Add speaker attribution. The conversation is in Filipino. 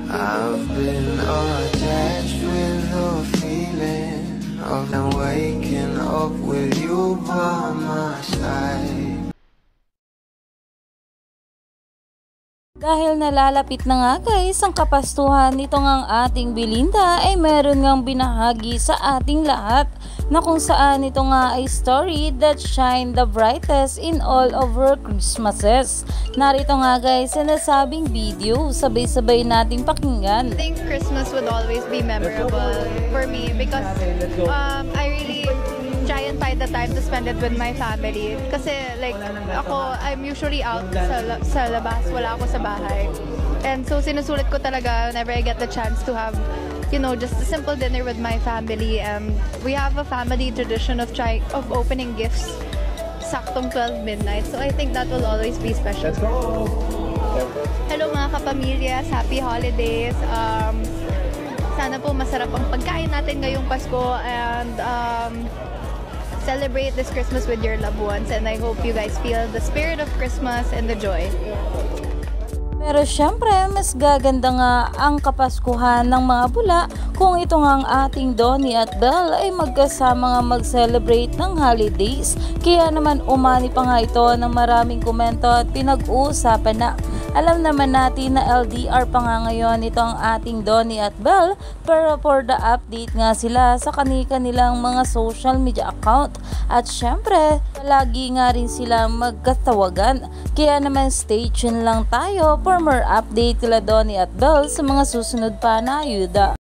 Speaker 1: I've been attached with the feeling of waking up with you by my side.
Speaker 2: Dahil nalalapit na nga guys ang kapastuhan nito ngang ating Belinda ay meron ngang binahagi sa ating lahat na kung saan ito nga ay story that shine the brightest in all of her Christmases. Narito nga guys sa nasabing video, sabay-sabay nating pakinggan.
Speaker 3: I think Christmas would always be memorable for me because I really try and find the time to spend it with my family. Kasi like ako, I'm usually out sa labas, wala ako sa bahay. And so sinusulit ko talaga whenever I get the chance to have, you know, just a simple dinner with my family. We have a family tradition of opening gifts saktong 12 midnight. So I think that will always be special. Hello mga kapamilya, happy holidays. Sana po masarap ang pagkain natin ngayong Pasko and celebrate this Christmas with your loved ones, and I hope you guys feel the spirit of Christmas and the joy.
Speaker 2: Pero syempre, mas gaganda nga ang kapaskuhan ng mga bula kung ito nga ang ating Donnie at Belle ay magkasama nga mag-celebrate ng holidays. Kaya naman umani pa nga ito ng maraming komento at pinag-uusapan na. Alam naman natin na LDR pa nga ngayon ito ang ating Donnie at Belle, pero for the update nga sila sa kanilang mga social media account. At syempre, lagi nga rin sila magkatawagan. Kaya naman stay tuned lang tayo for more update kila Donnie at Belle sa mga susunod pa na ayuda.